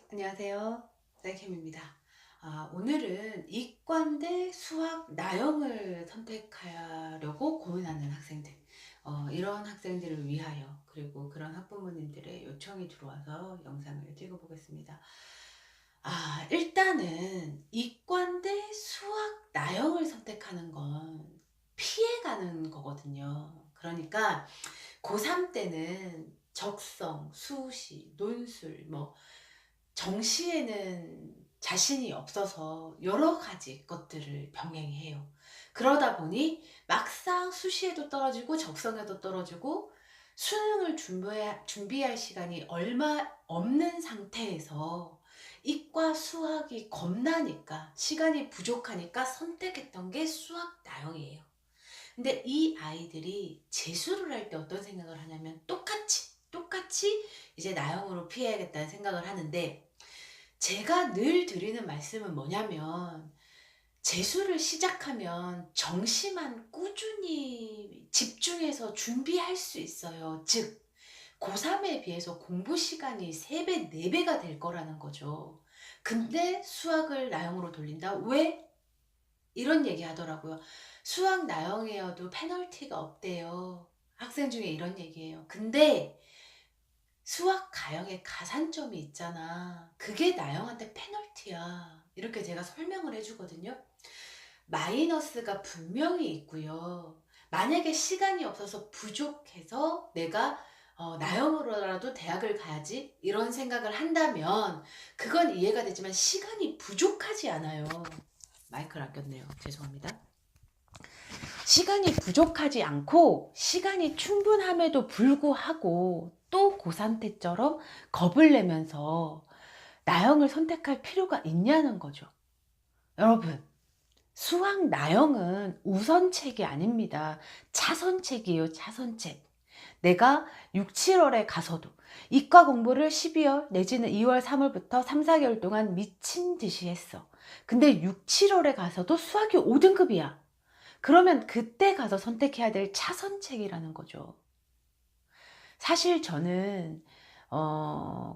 안녕하세요. 셀캠입니다. 오늘은 이과인데 수학 나영을 선택하려고 고민하는 학생들, 이런 학생들을 위하여, 그리고 그런 학부모님들의 요청이 들어와서 영상을 찍어보겠습니다. 일단은 이과인데 수학 나영을 선택하는 건 피해가는 거거든요. 그러니까 고3 때는 적성, 수시, 논술, 정시에는 자신이 없어서 여러 가지 것들을 병행해요. 그러다 보니 막상 수시에도 떨어지고 적성에도 떨어지고 수능을 준비할 시간이 얼마 없는 상태에서 이과 수학이 겁나니까, 시간이 부족하니까 선택했던 게 수학 나영이에요. 근데 이 아이들이 재수를 할 때 어떤 생각을 하냐면 똑같이 이제 나영으로 피해야겠다는 생각을 하는데, 제가 늘 드리는 말씀은 뭐냐면, 재수를 시작하면 정시만 꾸준히 집중해서 준비할 수 있어요. 즉, 고3에 비해서 공부 시간이 3배, 4배가 될 거라는 거죠. 근데 수학을 나영으로 돌린다? 왜? 이런 얘기 하더라고요. 수학 나영이어도 페널티가 없대요. 학생 중에 이런 얘기예요. 근데 수학 가형에 가산점이 있잖아. 그게 나영한테 페널티야. 이렇게 제가 설명을 해주거든요. 마이너스가 분명히 있고요. 만약에 시간이 없어서 부족해서 내가 나영으로라도 대학을 가야지 이런 생각을 한다면 그건 이해가 되지만, 시간이 부족하지 않아요. 마이크를 아꼈네요. 죄송합니다. 시간이 부족하지 않고 시간이 충분함에도 불구하고 또 고3 때처럼 겁을 내면서 나영을 선택할 필요가 있냐는 거죠. 여러분, 수학 나영은 우선책이 아닙니다. 차선책이에요. 차선책. 내가 6, 7월에 가서도 이과 공부를 12월 내지는 2월, 3월부터 3, 4개월 동안 미친 듯이 했어. 근데 6, 7월에 가서도 수학이 5등급이야. 그러면 그때 가서 선택해야 될 차선책이라는 거죠. 사실 저는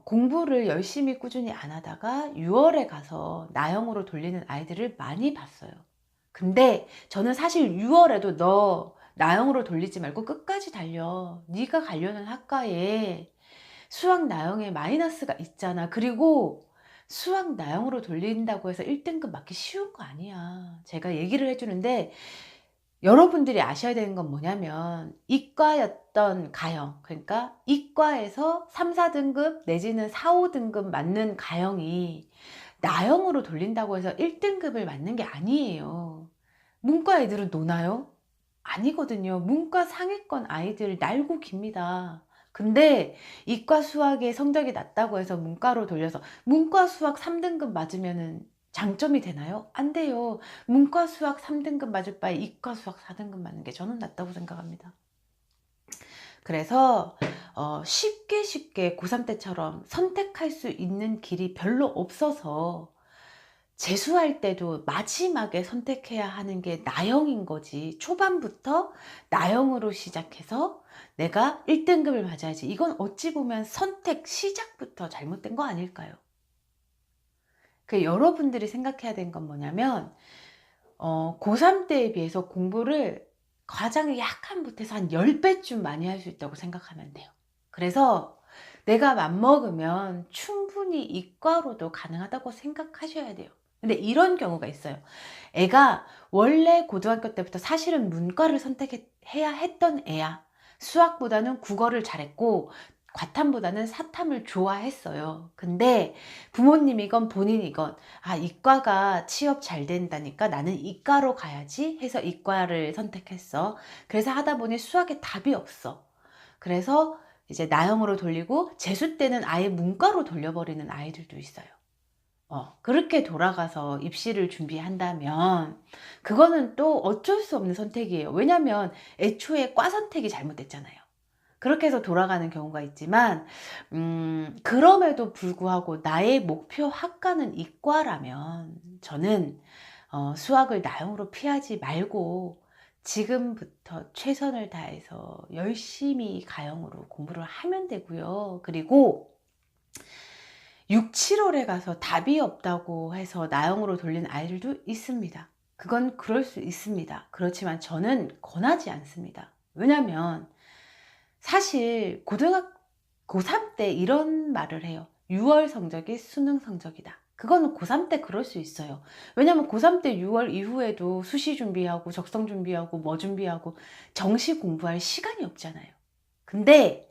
공부를 열심히 꾸준히 안 하다가 6월에 가서 나영으로 돌리는 아이들을 많이 봤어요. 근데 저는 사실 6월에도 너 나영으로 돌리지 말고 끝까지 달려. 네가 가려는 학과에 수학 나영에 마이너스가 있잖아. 그리고 수학 나영으로 돌린다고 해서 1등급 맞기 쉬운 거 아니야. 제가 얘기를 해주는데, 여러분들이 아셔야 되는 건 뭐냐면, 이과였던 가형, 그러니까 이과에서 3, 4등급 내지는 4, 5등급 맞는 가형이 나형으로 돌린다고 해서 1등급을 맞는 게 아니에요. 문과 애들은 노나요? 아니거든요. 문과 상위권 아이들 날고 깁니다. 근데 이과 수학의 성적이 낮다고 해서 문과로 돌려서 문과 수학 3등급 맞으면은 장점이 되나요? 안 돼요. 문과 수학 3등급 맞을 바에 이과 수학 4등급 맞는 게 저는 낫다고 생각합니다. 그래서 쉽게 고3 때처럼 선택할 수 있는 길이 별로 없어서 재수할 때도 마지막에 선택해야 하는 게 나형인 거지, 초반부터 나형으로 시작해서 내가 1등급을 맞아야지, 이건 어찌 보면 선택 시작부터 잘못된 거 아닐까요? 여러분들이 생각해야 되는 건 뭐냐면, 고3 때에 비해서 공부를 과장이 약간 못해서 한 10배쯤 많이 할 수 있다고 생각하면 돼요. 그래서 내가 맘먹으면 충분히 이과로도 가능하다고 생각하셔야 돼요. 근데 이런 경우가 있어요. 애가 원래 고등학교 때부터 사실은 문과를 선택해야 했던 애야. 수학보다는 국어를 잘했고 과탐보다는 사탐을 좋아했어요. 근데 부모님이건 본인이건 이과가 취업 잘 된다니까 나는 이과로 가야지 해서 이과를 선택했어. 그래서 하다 보니 수학에 답이 없어. 그래서 이제 나형으로 돌리고 재수 때는 아예 문과로 돌려버리는 아이들도 있어요. 그렇게 돌아가서 입시를 준비한다면 그거는 또 어쩔 수 없는 선택이에요. 왜냐면 애초에 과 선택이 잘못됐잖아요. 그렇게 해서 돌아가는 경우가 있지만, 그럼에도 불구하고 나의 목표 학과는 이과라면 저는 수학을 나형으로 피하지 말고 지금부터 최선을 다해서 열심히 가형으로 공부를 하면 되고요. 그리고 6, 7월에 가서 답이 없다고 해서 나영으로 돌린 아이들도 있습니다. 그건 그럴 수 있습니다. 그렇지만 저는 권하지 않습니다. 왜냐면 사실 고3 때 이런 말을 해요. 6월 성적이 수능 성적이다. 그거는 고3 때 그럴 수 있어요. 왜냐면 고3 때 6월 이후에도 수시 준비하고 적성 준비하고 뭐 준비하고 정시 공부할 시간이 없잖아요. 근데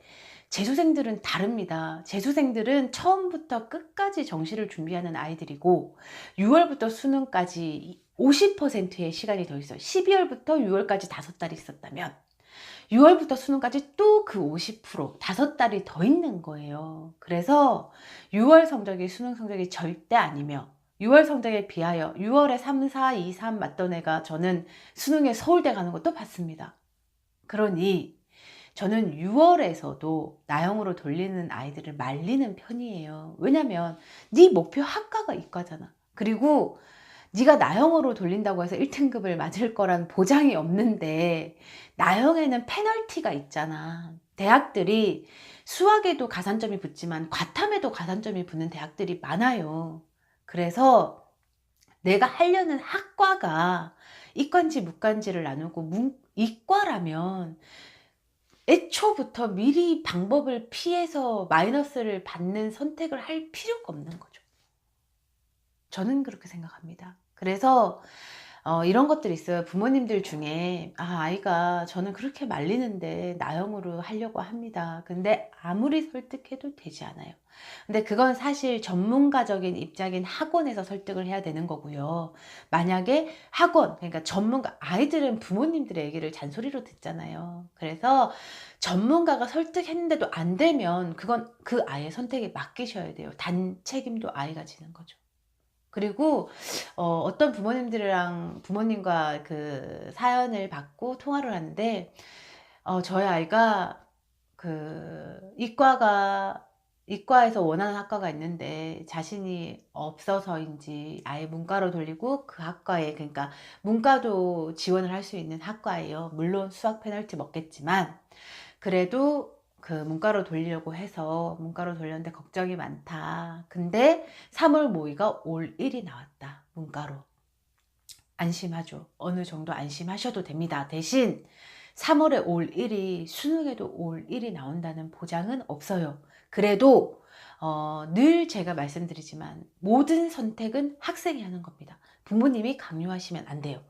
재수생들은 다릅니다. 재수생들은 처음부터 끝까지 정시를 준비하는 아이들이고 6월부터 수능까지 50%의 시간이 더 있어요. 12월부터 6월까지 5달이 있었다면 6월부터 수능까지 또 그 50% 5달이 더 있는 거예요. 그래서 6월 성적이 수능 성적이 절대 아니며 6월 성적에 비하여 6월에 3, 4, 2, 3 맞던 애가 저는 수능에 서울대 가는 것도 봤습니다. 그러니 저는 6월에서도 나영으로 돌리는 아이들을 말리는 편이에요. 왜냐면 네 목표 학과가 이과잖아. 그리고 네가 나영으로 돌린다고 해서 1등급을 맞을 거란 보장이 없는데 나영에는 페널티가 있잖아. 대학들이 수학에도 가산점이 붙지만 과탐에도 가산점이 붙는 대학들이 많아요. 그래서 내가 하려는 학과가 이과인지 문과인지를 나누고 이과라면 애초부터 미리 방법을 피해서 마이너스를 받는 선택을 할 필요가 없는 거죠. 저는 그렇게 생각합니다. 그래서 이런 것들이 있어요. 부모님들 중에 아이가 저는 그렇게 말리는데 나영으로 하려고 합니다. 근데 아무리 설득해도 되지 않아요. 근데 그건 사실 전문가적인 입장인 학원에서 설득을 해야 되는 거고요. 만약에 학원, 그러니까 전문가, 아이들은 부모님들의 얘기를 잔소리로 듣잖아요. 그래서 전문가가 설득했는데도 안 되면 그건 그 아이의 선택에 맡기셔야 돼요. 단책임도 아이가 지는 거죠. 그리고 어떤 부모님과 그 사연을 받고 통화를 하는데 저희 아이가 그 이과에서 원하는 학과가 있는데 자신이 없어서인지 아예 문과로 돌리고 그 학과에, 그러니까 문과도 지원을 할 수 있는 학과예요. 물론 수학 페널티 먹겠지만 그래도 그 문과로 돌리려고 해서 문과로 돌렸는데 걱정이 많다. 근데 3월 모의가 올 1이 나왔다. 문과로. 안심하죠. 어느 정도 안심하셔도 됩니다. 대신 3월에 올 1이 수능에도 올 1이 나온다는 보장은 없어요. 그래도 늘 제가 말씀드리지만 모든 선택은 학생이 하는 겁니다. 부모님이 강요하시면 안 돼요.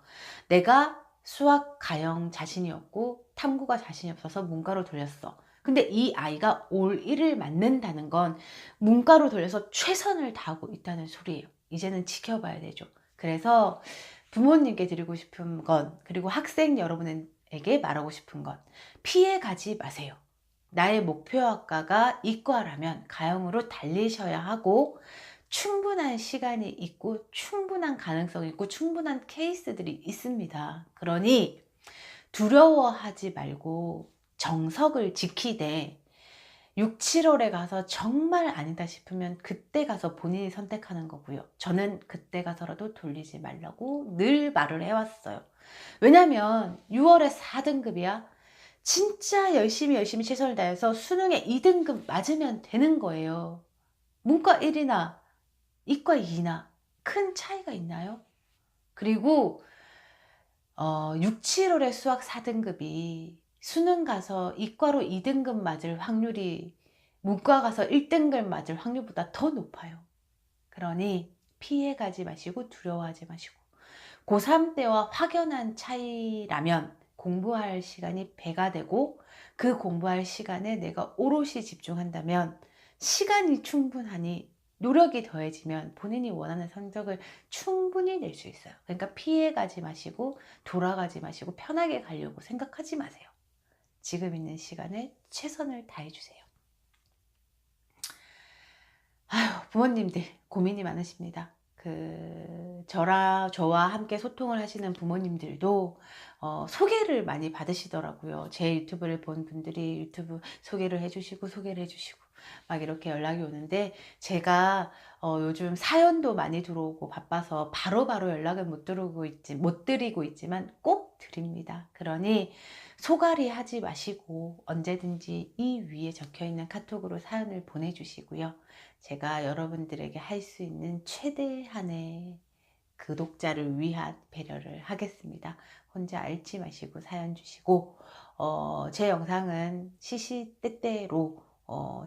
내가 수학, 가영 자신이 없고 탐구가 자신이 없어서 문과로 돌렸어. 근데 이 아이가 올 1을 맞는다는 건 문과로 돌려서 최선을 다하고 있다는 소리예요. 이제는 지켜봐야 되죠. 그래서 부모님께 드리고 싶은 건, 그리고 학생 여러분에게 말하고 싶은 건, 피해 가지 마세요. 나의 목표 학과가 이과라면 가형으로 달리셔야 하고 충분한 시간이 있고 충분한 가능성이 있고 충분한 케이스들이 있습니다. 그러니 두려워하지 말고 정석을 지키되 6, 7월에 가서 정말 아니다 싶으면 그때 가서 본인이 선택하는 거고요. 저는 그때 가서라도 돌리지 말라고 늘 말을 해왔어요. 왜냐면 6월에 4등급이야. 진짜 열심히 최선을 다해서 수능에 2등급 맞으면 되는 거예요. 문과 1이나 이과 2나 큰 차이가 있나요? 그리고 6, 7월에 수학 4등급이 수능 가서 이과로 2등급 맞을 확률이 문과 가서 1등급 맞을 확률보다 더 높아요. 그러니 피해가지 마시고 두려워하지 마시고 고3 때와 확연한 차이라면 공부할 시간이 배가 되고 그 공부할 시간에 내가 오롯이 집중한다면 시간이 충분하니 노력이 더해지면 본인이 원하는 성적을 충분히 낼 수 있어요. 그러니까 피해가지 마시고 돌아가지 마시고 편하게 가려고 생각하지 마세요. 지금 있는 시간에 최선을 다해주세요. 아휴, 부모님들 고민이 많으십니다. 저와 함께 소통을 하시는 부모님들도 소개를 많이 받으시더라고요. 제 유튜브를 본 분들이 유튜브 소개를 해주시고 막 이렇게 연락이 오는데 제가 요즘 사연도 많이 들어오고 바빠서 바로바로 연락을 못 드리고 있지만 꼭 드립니다. 그러니 소갈이 하지 마시고 언제든지 이 위에 적혀있는 카톡으로 사연을 보내주시고요. 제가 여러분들에게 할 수 있는 최대한의 구독자를 위한 배려를 하겠습니다. 혼자 앓지 마시고 사연 주시고, 제 영상은 시시때때로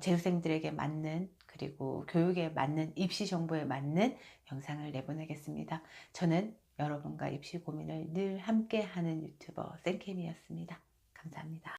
재수생들에게 맞는, 그리고 교육에 맞는, 입시 정보에 맞는 영상을 내보내겠습니다. 저는 여러분과 입시 고민을 늘 함께하는 유튜버 생캠이었습니다. 감사합니다.